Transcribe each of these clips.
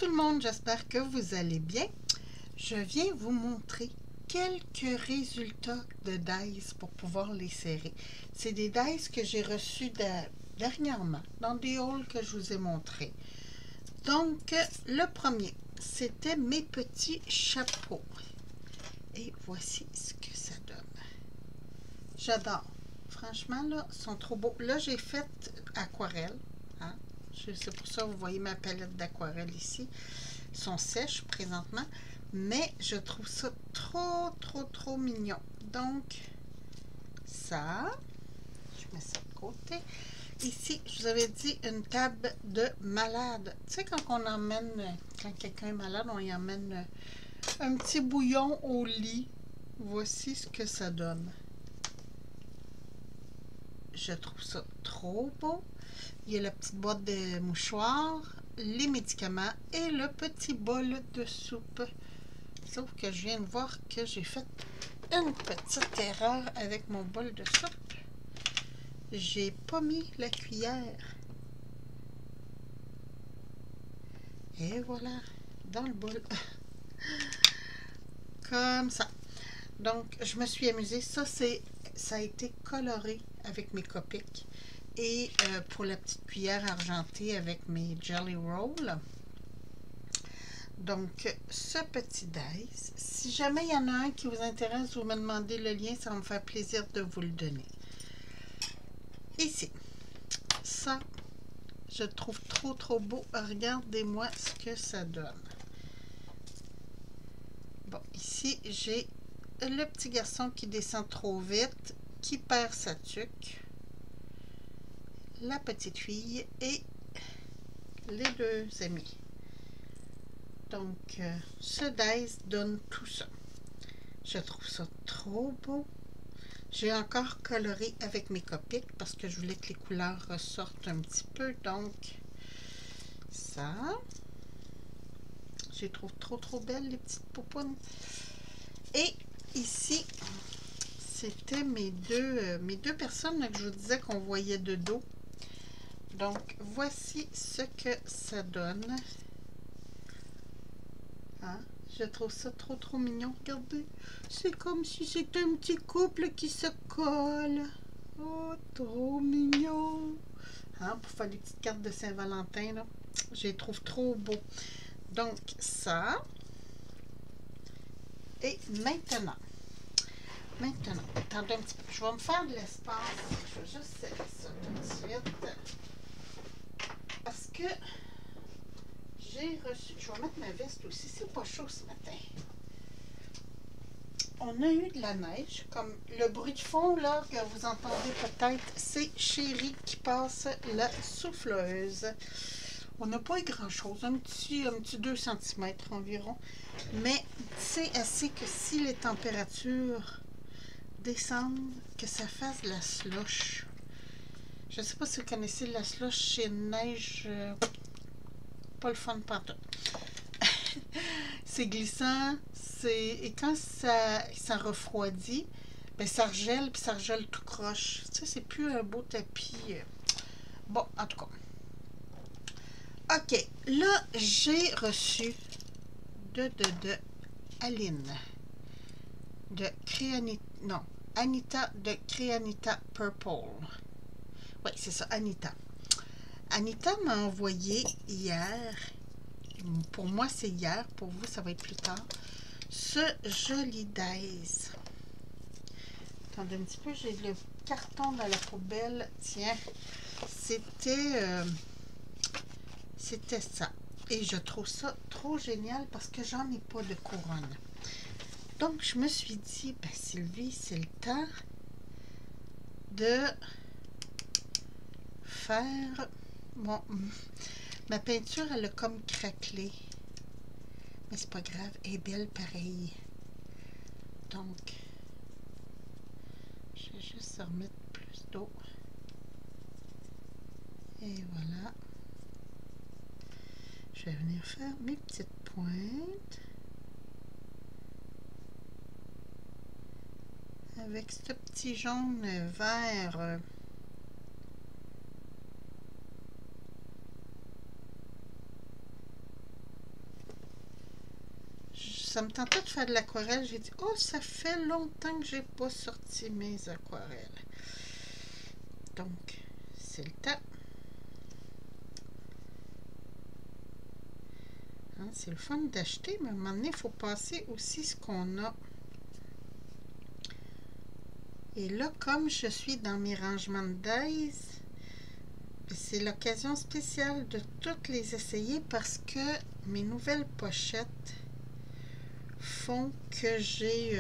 tout le monde, j'espère que vous allez bien. Je viens vous montrer quelques résultats de dice pour pouvoir les serrer. C'est des dice que j'ai reçus dernièrement dans des hauls que je vous ai montrés. Donc, le premier, c'était mes petits chapeaux. Et voici ce que ça donne. J'adore. Franchement, là, ils sont trop beaux. Là, j'ai fait aquarelle. Hein? C'est pour ça que vous voyez ma palette d'aquarelle ici. Ils sont sèches présentement. Mais je trouve ça trop mignon. Donc, ça, je mets ça de côté. Ici, je vous avais dit une table de malade. Tu sais, quand on emmène, quand quelqu'un est malade, on y emmène un petit bouillon au lit. Voici ce que ça donne. Je trouve ça trop beau. Il y a la petite boîte de mouchoirs, les médicaments et le petit bol de soupe. Sauf que je viens de voir que j'ai fait une petite erreur avec mon bol de soupe. J'ai pas mis la cuillère. Et voilà, dans le bol. Comme ça. Donc, je me suis amusée. Ça a été coloré avec mes Copics. Et pour la petite cuillère argentée avec mes Jelly Rolls. Donc, ce petit dice, si jamais il y en a un qui vous intéresse, vous me demandez le lien, ça va me faire plaisir de vous le donner. Ici, ça, je trouve trop beau. Regardez-moi ce que ça donne. Bon, ici, j'ai le petit garçon qui descend trop vite, qui perd sa tuque, la petite fille et les deux amis. Donc, ce dice donne tout ça. Je trouve ça trop beau. J'ai encore coloré avec mes Copics parce que je voulais que les couleurs ressortent un petit peu. Donc, ça. Je les trouve trop belles, les petites poupounes. Et ici, c'était mes deux personnes que je vous disais qu'on voyait de dos. Donc, voici ce que ça donne. Hein? Je trouve ça trop mignon. Regardez, c'est comme si c'était un petit couple qui se colle. Oh, trop mignon. Hein? Pour faire des petites cartes de Saint-Valentin, là. Je les trouve trop beaux. Donc, ça. Et maintenant, attendez un petit peu. Je vais me faire de l'espace. Je vais juste serrer ça tout de suite. Parce que j'ai reçu... Je vais mettre ma veste aussi. C'est pas chaud ce matin. On a eu de la neige. Comme le bruit de fond là que vous entendez peut-être, c'est Chérie qui passe la souffleuse. On n'a pas eu grand-chose. Un petit 2 cm environ. Mais c'est assez que si les températures descendent, que ça fasse de la slush. Je ne sais pas si vous connaissez la slush, c'est une neige pas le fun partout. C'est glissant, et quand ça refroidit, ben ça regèle, puis ça regèle tout croche. Tu sais, c'est plus un beau tapis. Bon, en tout cas. OK, là, j'ai reçu de Aline, de Créanita, non, Anita de Créanita Purple. Oui, c'est ça, Anita. Anita m'a envoyé hier, pour moi c'est hier, pour vous ça va être plus tard, ce joli dice. Attendez un petit peu, j'ai le carton dans la poubelle. Tiens, c'était ça. Et je trouve ça trop génial parce que j'en ai pas de couronne. Donc, je me suis dit, ben Sylvie, c'est le temps de faire... Bon, ma peinture, elle a comme craquelé. Mais c'est pas grave, elle est belle pareil. Donc, je vais juste remettre plus d'eau. Et voilà. Je vais venir faire mes petites pointes. Avec ce petit jaune vert. ça me tentait de faire de l'aquarelle. J'ai dit, oh, ça fait longtemps que j'ai pas sorti mes aquarelles. Donc, c'est le temps. Hein, c'est le fun d'acheter, mais à un moment donné, il faut passer aussi ce qu'on a. Et là, comme je suis dans mes rangements de dies, c'est l'occasion spéciale de toutes les essayer parce que mes nouvelles pochettes font que j'ai...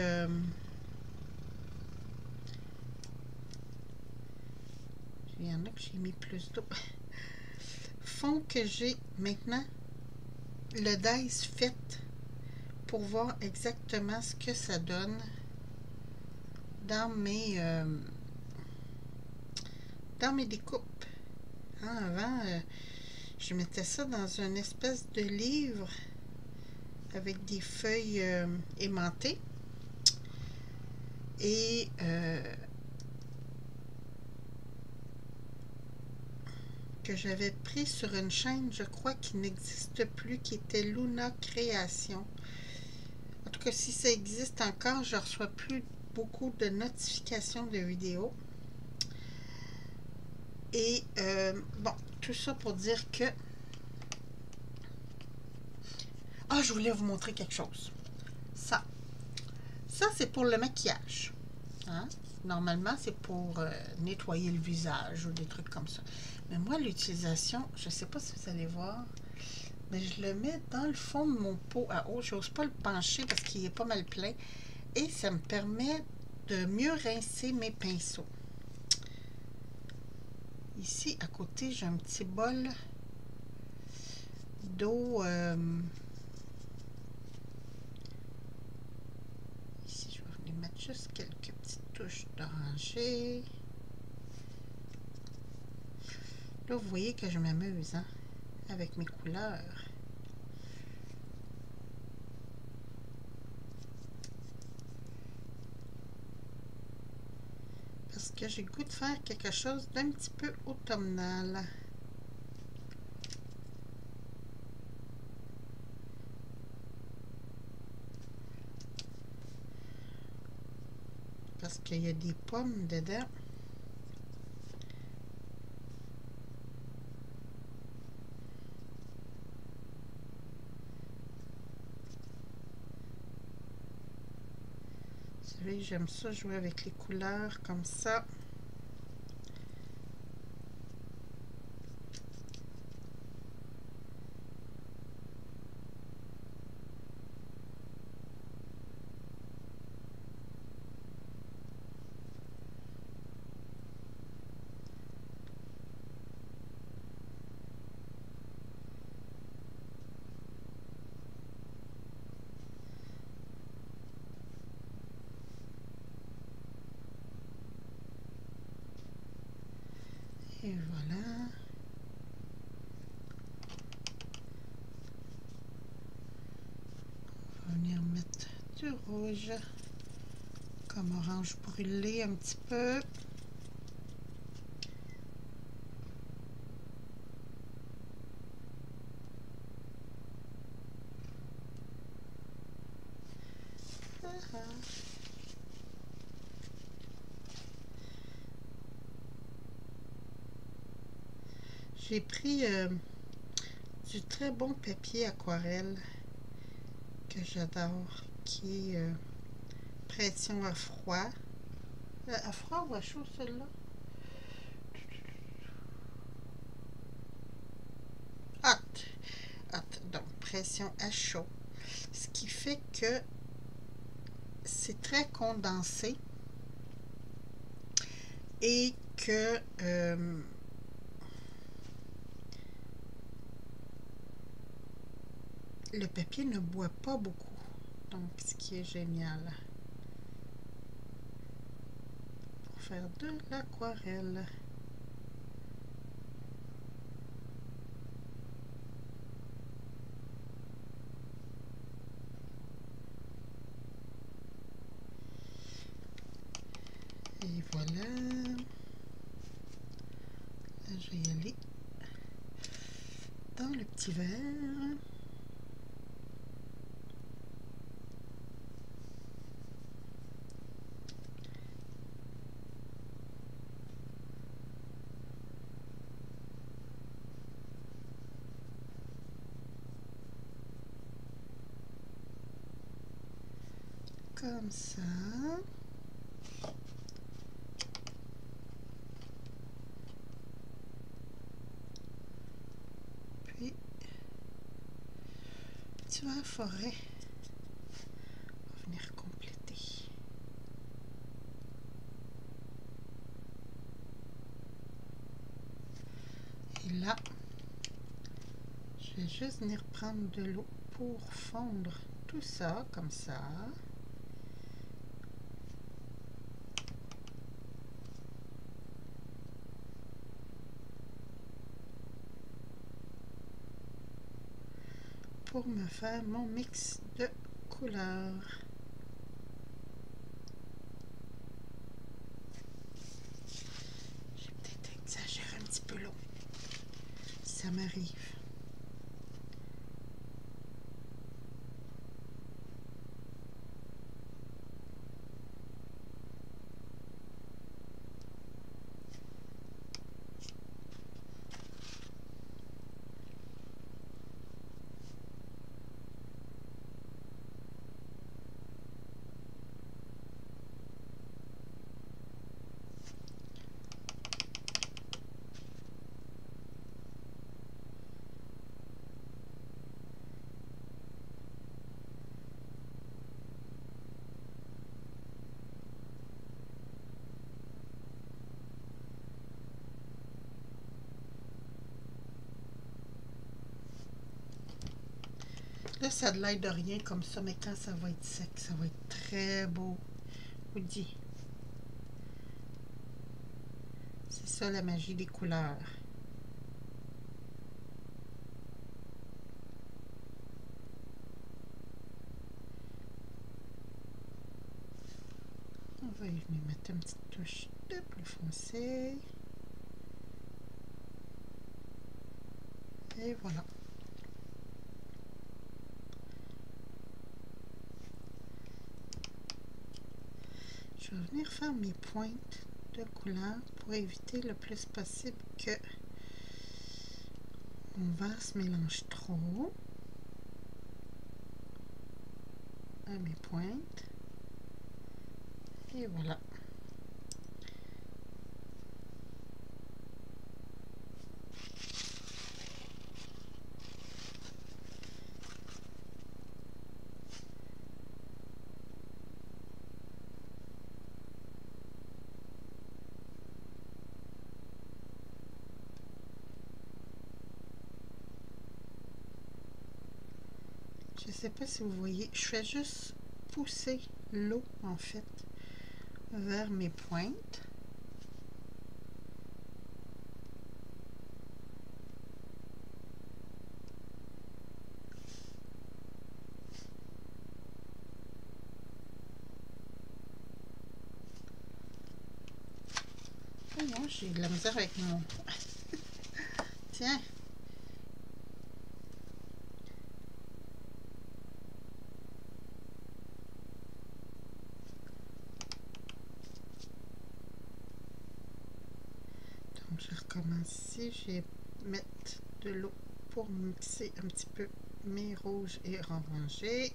il y en a que j'ai mis plus d'eau. Font que j'ai maintenant le dice fait pour voir exactement ce que ça donne dans mes découpes. Hein, avant, je mettais ça dans une espèce de livre avec des feuilles aimantées et que j'avais pris sur une chaîne, je crois, qui n'existe plus, qui était Luna Création. En tout cas, si ça existe encore, je ne reçois plus beaucoup de notifications de vidéos. Et bon, tout ça pour dire que... Ah, je voulais vous montrer quelque chose. Ça c'est pour le maquillage. Hein? Normalement, c'est pour nettoyer le visage ou des trucs comme ça. Mais moi, l'utilisation, je ne sais pas si vous allez voir, mais je le mets dans le fond de mon pot à eau. Je n'ose pas le pencher parce qu'il est pas mal plein. Et ça me permet de mieux rincer mes pinceaux. Ici, à côté, j'ai un petit bol d'eau. Ici, je vais venir mettre juste quelques petites touches d'oranger. Là, vous voyez que je m'amuse hein, avec mes couleurs. Parce que j'ai le goût de faire quelque chose d'un petit peu automnal. Parce qu'il y a des pommes dedans. Vous savez, j'aime ça jouer avec les couleurs comme ça. Et voilà. On va venir mettre du rouge comme orange brûlé un petit peu. J'ai pris du très bon papier aquarelle que j'adore, qui est pression à froid. À froid ou à chaud, celle-là? Hot. Hot. Donc, pression à chaud. Ce qui fait que c'est très condensé et que le papier ne boit pas beaucoup. Donc, ce qui est génial pour faire de l'aquarelle. Et voilà. Là, je vais y aller dans le petit verre. comme ça. Puis, tu vois, forêt. On va venir compléter. Et là, je vais juste venir prendre de l'eau pour fondre tout ça, comme ça. Pour me faire mon mix de couleurs. J'ai peut-être exagéré un petit peu l'eau. Ça m'arrive. Là, ça a de l'air de rien comme ça, mais quand ça va être sec, ça va être très beau. Je vous dis. C'est ça la magie des couleurs. On va y venir mettre une petite touche de bleu foncé. Et voilà. Je vais venir faire mes pointes de couleur pour éviter le plus possible que mon vert se mélange trop à mes pointes. Et voilà. Je ne sais pas si vous voyez, je fais juste pousser l'eau en fait vers mes pointes. Oh non, j'ai de la misère avec mon... Tiens. Donc je recommence ici, je vais mettre de l'eau pour mixer un petit peu mes rouges et orangés.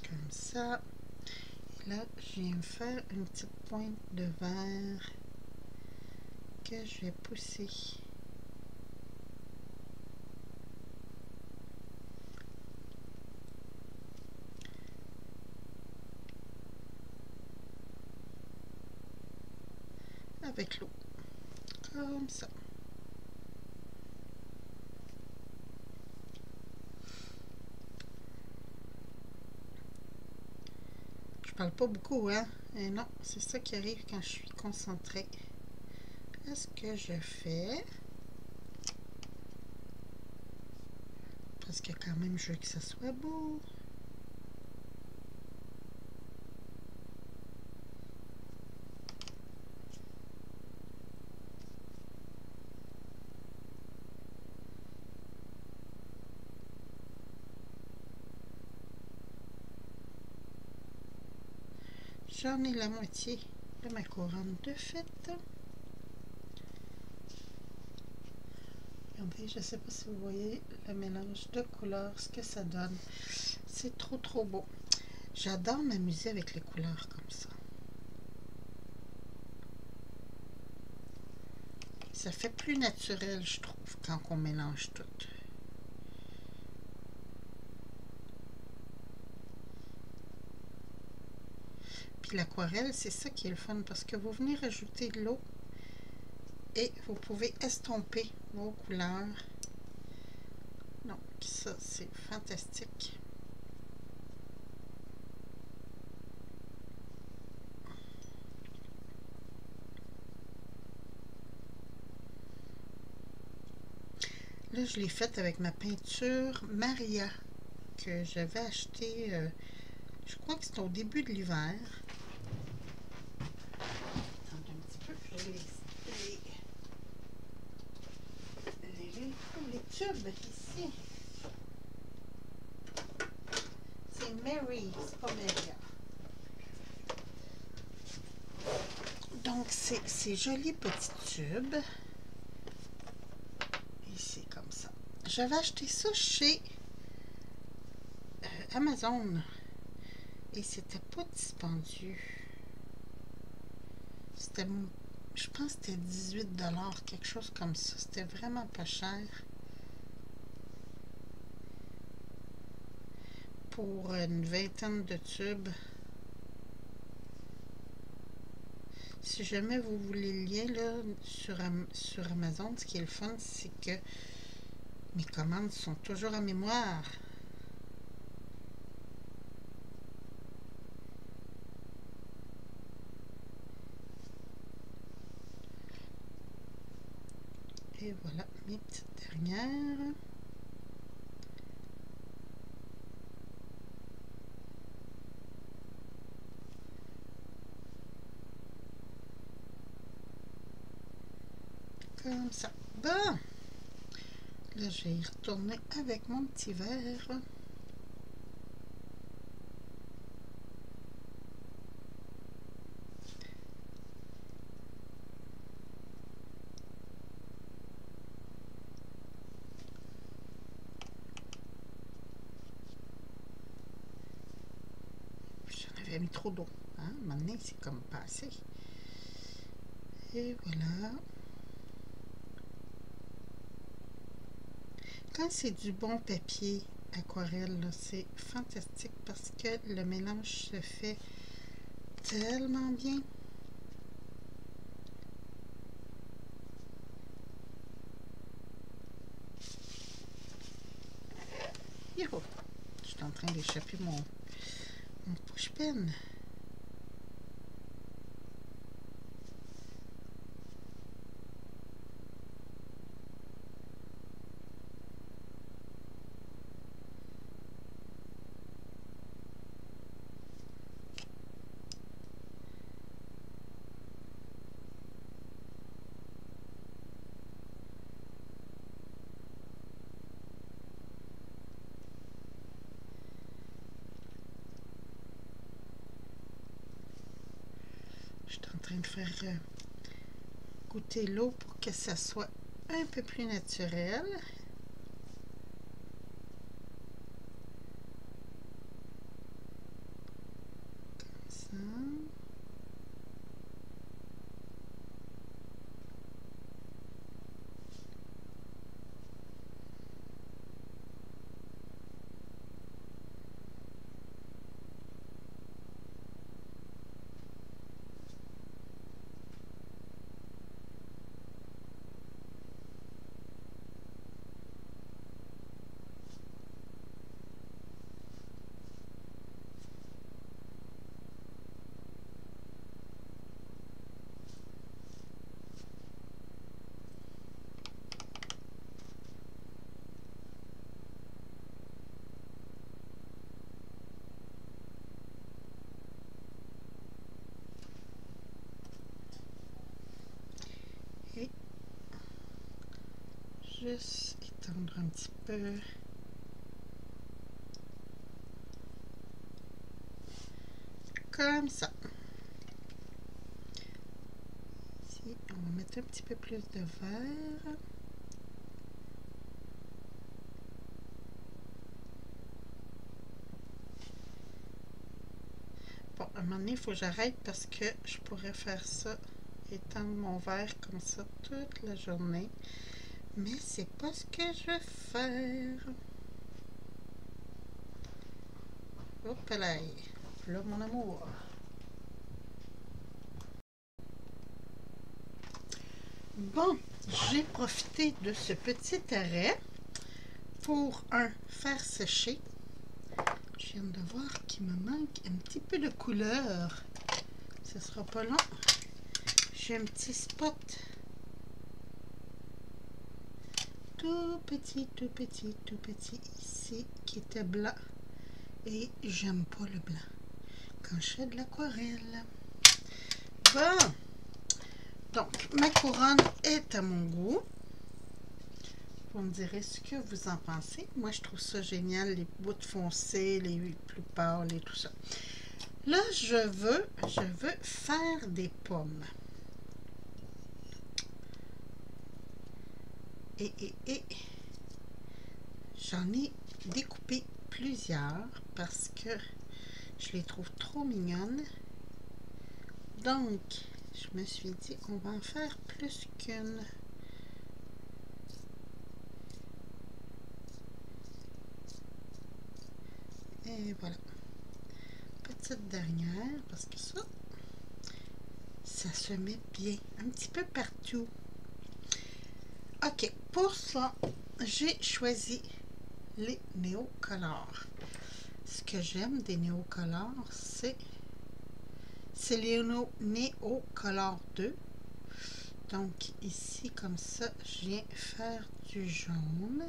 Comme ça. Et là, je viens faire une petite pointe de vert que je vais pousser. Avec l'eau. Comme ça. Je parle pas beaucoup, hein? Et non, c'est ça qui arrive quand je suis concentrée à ce que je fais. Parce que quand même, je veux que ça soit beau. J'en ai la moitié de ma couronne de fête. Et on Regardez, je ne sais pas si vous voyez le mélange de couleurs, ce que ça donne. C'est trop, trop beau. J'adore m'amuser avec les couleurs comme ça. Ça fait plus naturel, je trouve, quand on mélange tout. Puis l'aquarelle, c'est ça qui est le fun, parce que vous venez rajouter de l'eau et vous pouvez estomper vos couleurs. Donc ça, c'est fantastique. Là, je l'ai faite avec ma peinture Maria que j'avais achetée, je crois que c'était au début de l'hiver. Attendez un petit peu, je les tubes ici. C'est Mary, c'est pas Maria. Donc, c'est joli petit tube. Et c'est comme ça. J'avais acheté ça chez Amazon. Et c'était pas dispendieux. C'était, je pense que c'était 18 $, quelque chose comme ça. C'était vraiment pas cher. Pour une vingtaine de tubes. Si jamais vous voulez le lien là, sur Amazon, ce qui est le fun, c'est que mes commandes sont toujours en mémoire. Et voilà mes petites dernières. Comme ça. Bon! Là, je vais y retourner avec mon petit verre. J'en avais mis trop d'eau. Hein? Maintenant, c'est comme passé. Et voilà. Quand c'est du bon papier aquarelle, c'est fantastique parce que le mélange se fait tellement bien. Youhou! Je suis en train d'échapper mon push-pen. Je suis en train de faire goûter l'eau pour que ça soit un peu plus naturel. Comme ça. Et juste étendre un petit peu. Comme ça. Ici, on va mettre un petit peu plus de verre. Bon, à un moment donné, il faut que j'arrête parce que je pourrais faire ça, étendre mon verre comme ça toute la journée. Mais c'est pas ce que je veux faire. Hop là, là mon amour. Bon, j'ai profité de ce petit arrêt pour faire sécher. Je viens de voir qu'il me manque un petit peu de couleur. Ce sera pas long. J'ai un petit spot. Tout petit, tout petit, tout petit ici qui était blanc. Et j'aime pas le blanc quand je fais de l'aquarelle. Bon. Donc, ma couronne est à mon goût. Vous me direz ce que vous en pensez. Moi, je trouve ça génial, les bouts foncés, les plus pâles et tout ça. Là, je veux faire des pommes. Et j'en ai découpé plusieurs parce que je les trouve trop mignonnes. Donc, je me suis dit, on va en faire plus qu'une. Et voilà. Petite dernière, parce que ça se met bien, un petit peu partout. Ok, pour ça, j'ai choisi les néocolores. Ce que j'aime des néocolores, c'est les néocolores 2. Donc ici, comme ça, je viens faire du jaune.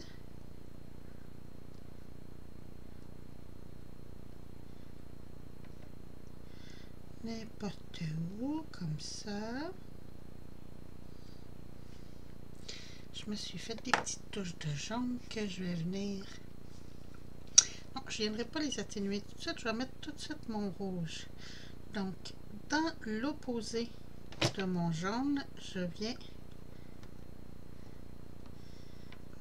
N'importe où, comme ça. Je me suis fait des petites touches de jaune que je vais venir. Non, je ne viendrai pas les atténuer tout de suite. Je vais mettre tout de suite mon rouge. Donc, dans l'opposé de mon jaune, je viens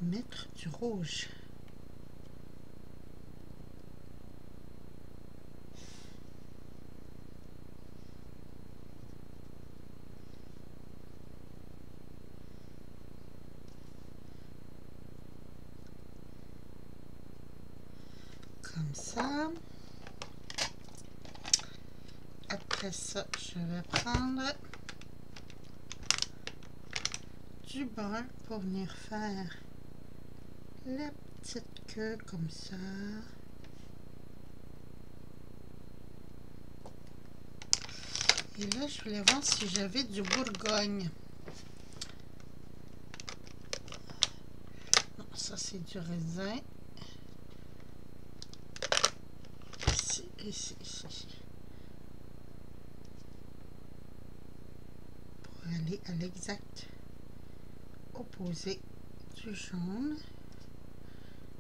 mettre du rouge. Comme ça. Après ça, je vais prendre du brun pour venir faire la petite queue comme ça. Et là, je voulais voir si j'avais du Bourgogne. Non, ça c'est du raisin. Ici, ici, ici. Pour aller à l'exact opposé du jaune,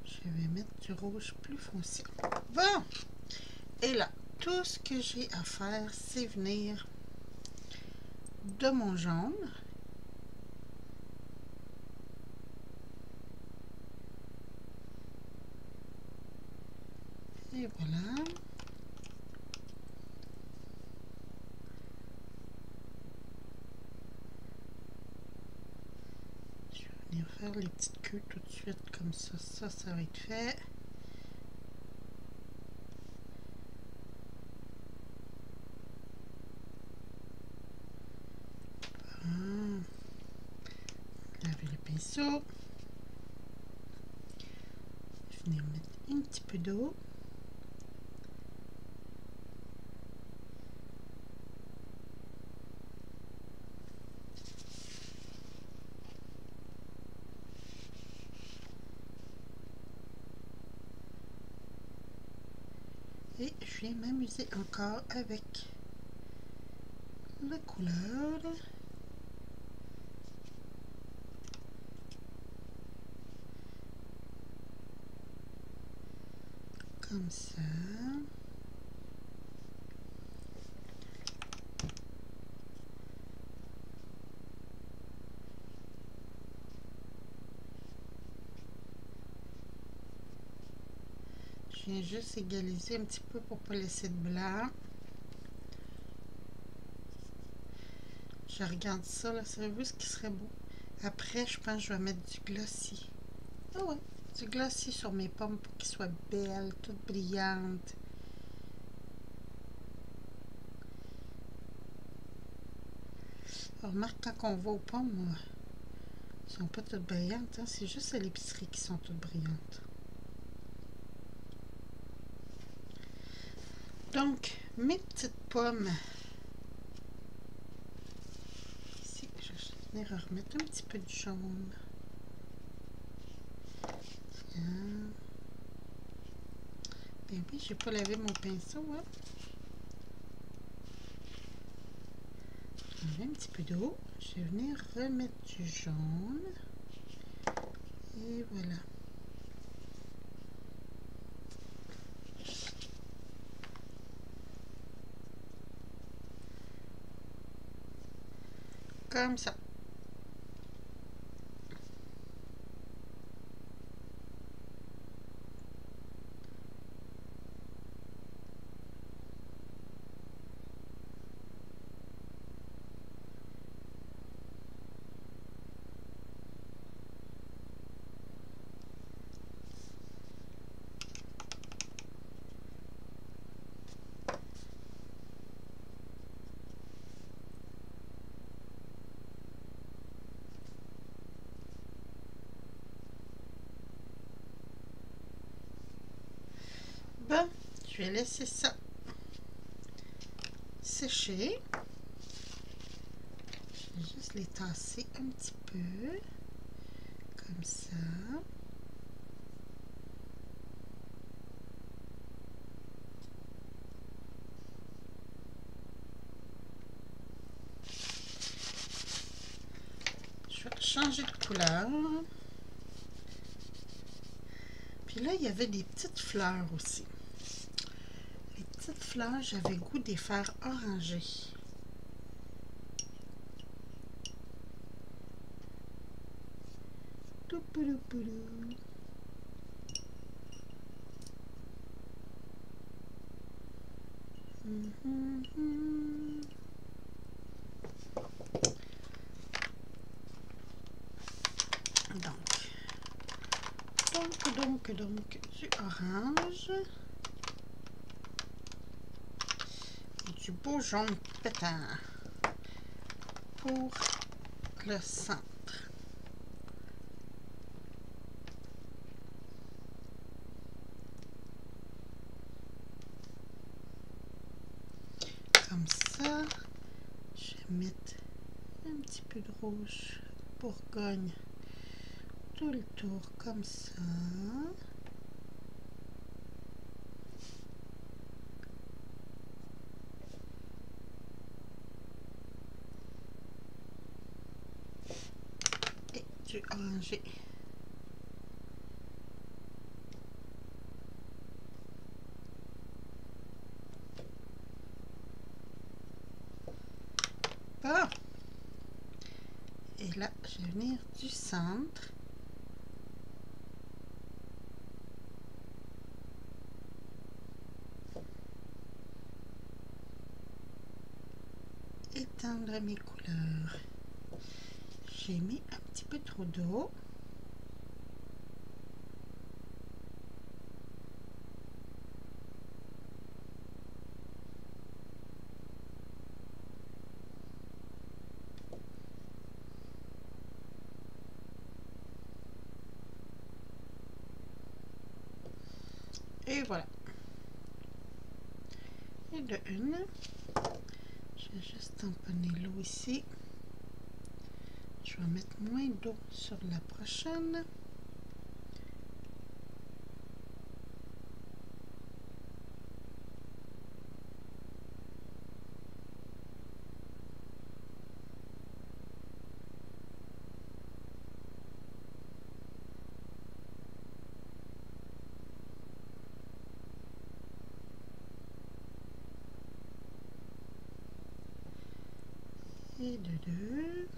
je vais mettre du rouge plus foncé. Bon! Et là, tout ce que j'ai à faire, c'est venir de mon jaune. Et voilà. Je vais venir faire les petites queues tout de suite comme ça. Ça va être fait. Laver le pinceau. Je vais venir mettre un petit peu d'eau. Et je viens m'amuser encore avec la couleur. Comme ça. Je viens juste égaliser un petit peu pour ne pas laisser de blanc. Je regarde ça, là. Savez-vous ce qui serait beau? Après, je pense que je vais mettre du glossy. Ah ouais, du glossy sur mes pommes pour qu'ils soient belles, toutes brillantes. Alors, remarque, quand on va aux pommes, elles sont pas toutes brillantes. Hein? C'est juste à l'épicerie qui sont toutes brillantes. Donc, mes petites pommes. Ici, je vais venir remettre un petit peu de jaune. Tiens. Ben oui, j'ai pas lavé mon pinceau, hein. Un petit peu d'eau. Je vais venir remettre du jaune. Et voilà. Comme ça. Bon, je vais laisser ça sécher. Je vais juste les tasser un petit peu. Comme ça. Je vais changer de couleur. Puis là, il y avait des petites fleurs aussi. Les petites fleurs, j'avais goût de les faire oranger. Donc, du orange. Et du beau jaune pétant pour le centre. Comme ça, je vais mettre un petit peu de rouge bourgogne tout le tour comme ça. Et du orangé. Bon. Et là, je vais venir du centre. Étendre mes couleurs. J'ai mis un petit peu trop d'eau. Et voilà. Et de une, je vais juste tamponner l'eau ici. Je vais mettre moins d'eau sur la prochaine. Et de deux.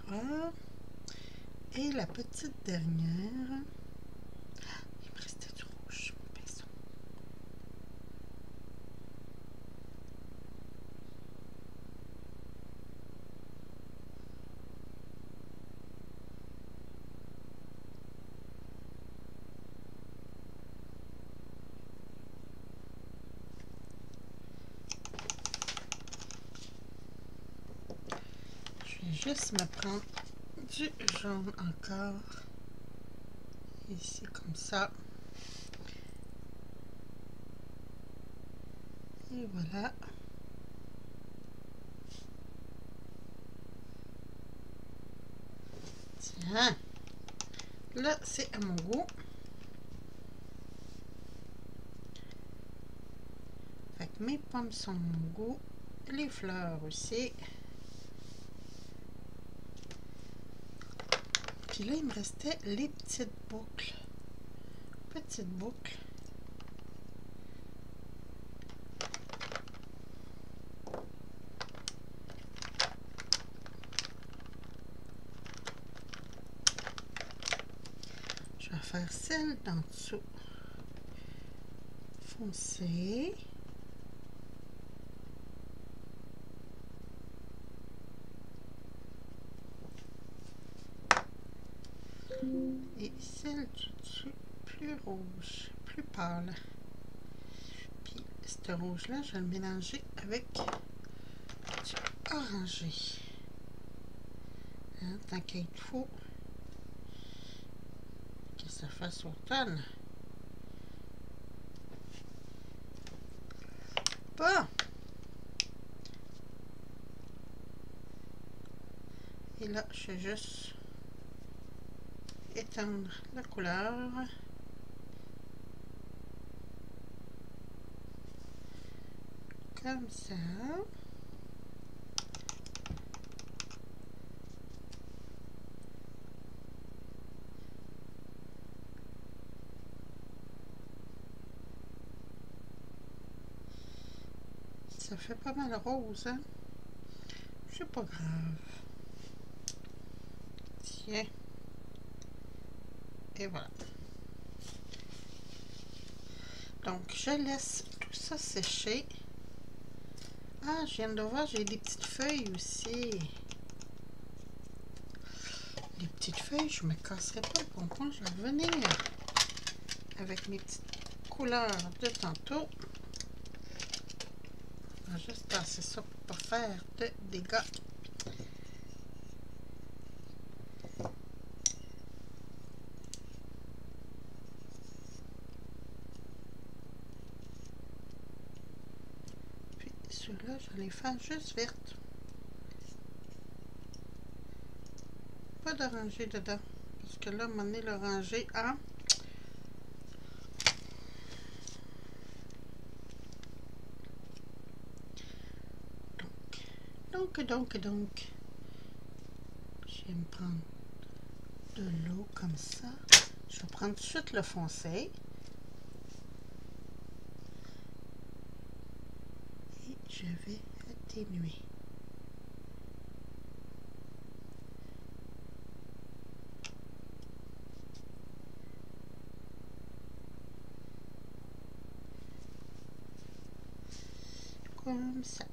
3. Et la petite dernière. Il me restait du rouge sur mon pinceau. Je vais juste me prendre du jaune encore. Ici comme ça. Et voilà. Tiens. Là, c'est à mon goût. Fait que mes pommes sont à mon goût. Les fleurs aussi. Puis là, il me restait les petites boucles. Petites boucles. Je vais faire celle d'en dessous. Foncé. Et celle du dessus plus rouge, plus pâle. Puis ce rouge-là, je vais le mélanger avec du orangé. Hein, tant qu'il est fou, que ça fasse automne. Bon. Et là, je vais juste étendre la couleur. Comme ça. Ça fait pas mal rose, hein? C'est pas grave. Tiens. Et voilà. Donc, je laisse tout ça sécher. Ah, je viens de voir, j'ai des petites feuilles aussi. Les petites feuilles, je me casserai pas le pompon. Je vais revenir avec mes petites couleurs de tantôt. Je vais juste passer ça pour pas faire de dégâts. Puis ceux-là, je vais les faire juste vertes. Pas d'oranger dedans. Parce que là, à un moment donné, l'oranger a... Donc, je vais me prendre de l'eau comme ça. Je vais prendre tout de suite le foncé. Et je vais atténuer. Comme ça.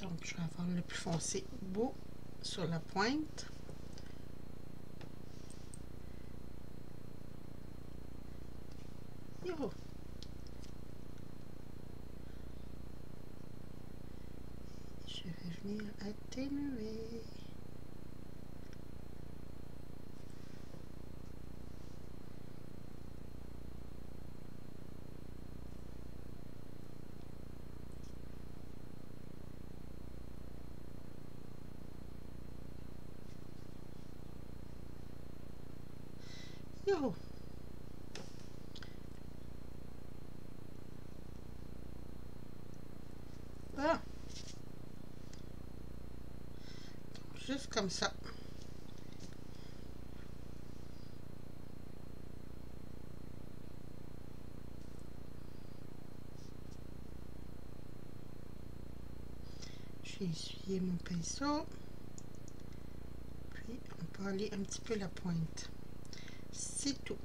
Donc, je vais avoir le plus foncé au bout, sur la pointe. Yo. Je vais venir atténuer. Yo. Ah. Juste comme ça. Puis essuyer mon pinceau. Puis on peut aller un petit peu la pointe. C'est tout.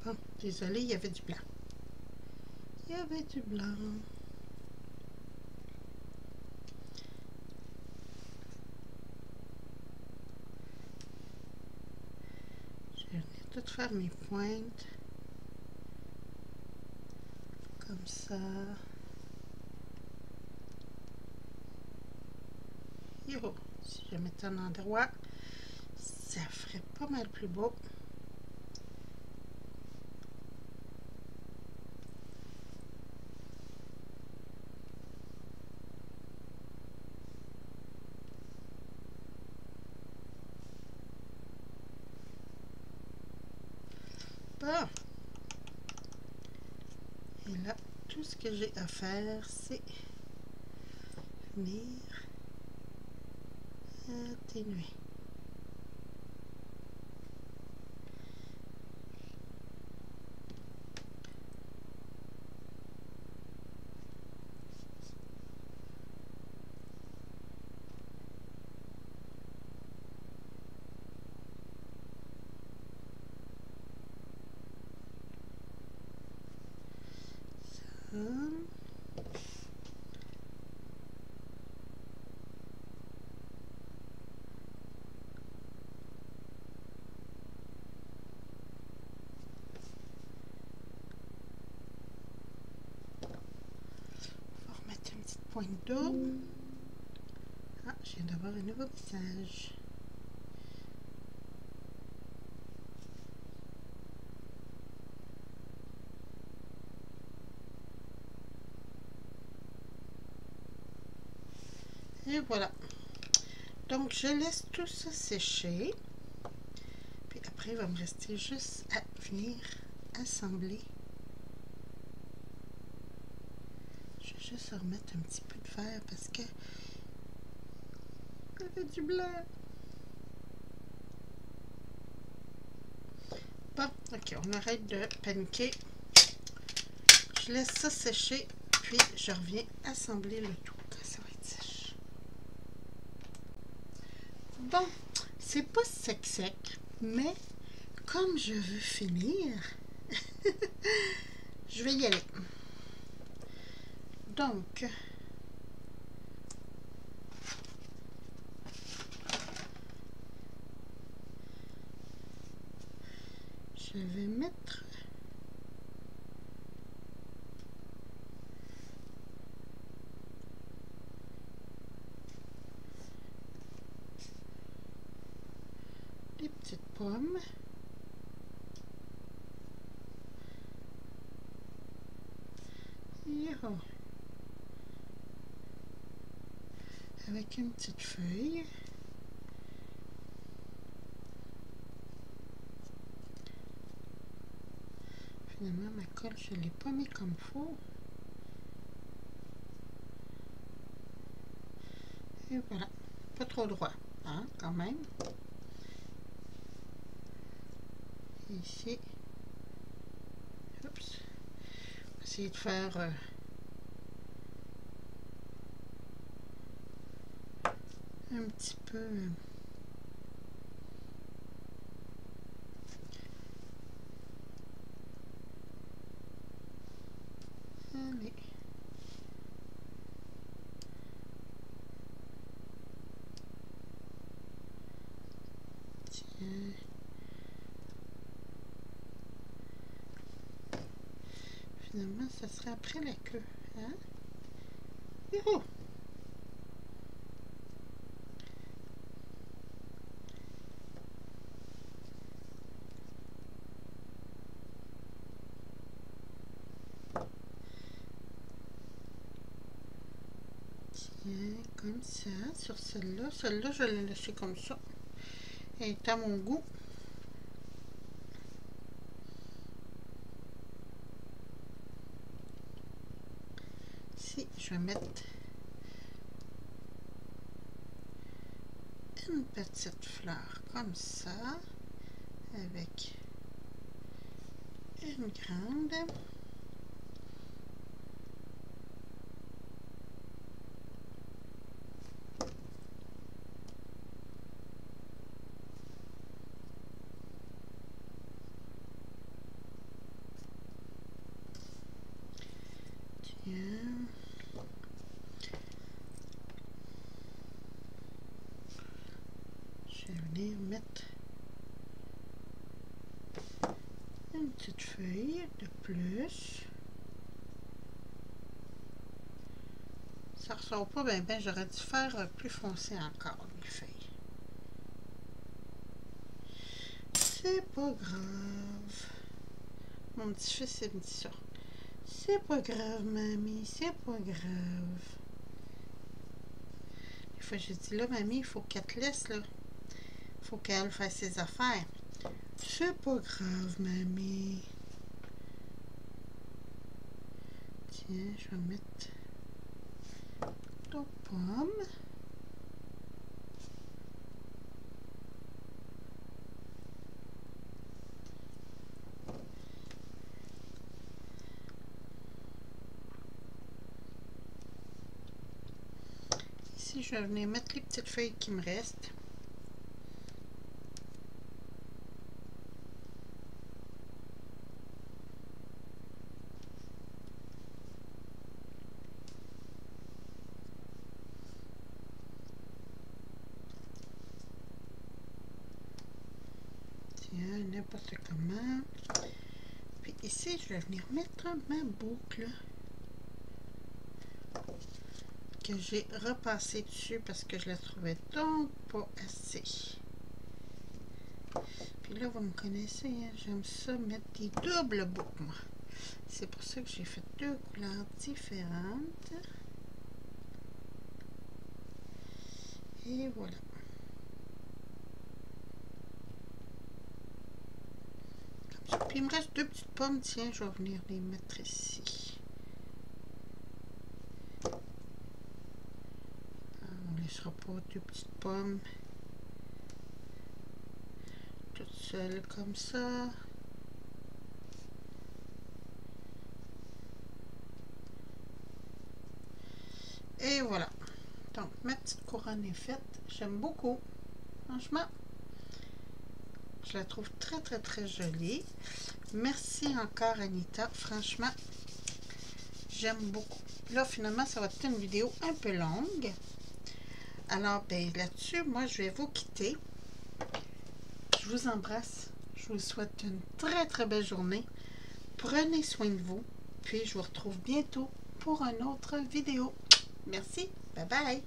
Bon, désolé, il y avait du blanc. Il y avait du blanc. Je vais venir tout faire mes pointes. Comme ça. Yo, si je mettais un endroit, ça ferait pas mal plus beau. Bon. Et là, tout ce que j'ai à faire, c'est venir atténuer. Ça. On va remettre une petite pointe d'eau. Ah, je viens d'avoir un nouveau message. Et voilà. Donc, je laisse tout ça sécher. Puis après, il va me rester juste à venir assembler. Je vais juste remettre un petit peu de vert parce que il y avait du blanc. Bon, ok, on arrête de paniquer. Je laisse ça sécher, puis je reviens assembler le tout quand ça va être sèche. Bon, c'est pas sec, mais comme je veux finir, je vais y aller. Donc, je vais mettre des petites pommes. Youhou. Avec une petite feuille. Finalement, ma colle, je ne l'ai pas mis comme il faut. Et voilà. Pas trop droit, hein, quand même. Et ici. Oups. On va essayer de faire un petit peu. Allez. Tiens. Finalement, ça serait après la queue. Hein? Youhou! Tiens, comme ça, sur celle-là. Celle-là, je l'ai laissée comme ça. Elle est à mon goût. Ici, je vais mettre une petite fleur comme ça, avec une grande. Tiens. Je vais venir mettre une petite feuille de plus. Ça ressort pas bien, j'aurais dû faire plus foncé encore les feuilles. C'est pas grave. Mon petit-fils il me dit ça. C'est pas grave, mamie, c'est pas grave. Des fois, je dis là, mamie, il faut qu'elle te laisse, là. Il faut qu'elle fasse ses affaires. C'est pas grave, mamie. Tiens, je vais mettre ton pomme. Ici, je vais venir mettre les petites feuilles qui me restent. N'importe comment. Puis ici, je vais venir mettre ma boucle que j'ai repassée dessus parce que je la trouvais donc pas assez. Puis là, vous me connaissez, hein, j'aime ça mettre des doubles boucles, moi. C'est pour ça que j'ai fait deux couleurs différentes. Et voilà. Puis il me reste deux petites pommes, tiens, je vais venir les mettre ici. On ne laissera pas deux petites pommes toutes seules comme ça. Et voilà. Donc, ma petite couronne est faite. J'aime beaucoup. Franchement, je la trouve très, très, très jolie. Merci encore, Anita. Franchement, j'aime beaucoup. Là, finalement, ça va être une vidéo un peu longue. Alors, ben là-dessus, moi, je vais vous quitter. Je vous embrasse. Je vous souhaite une très, très belle journée. Prenez soin de vous. Puis, je vous retrouve bientôt pour une autre vidéo. Merci. Bye bye.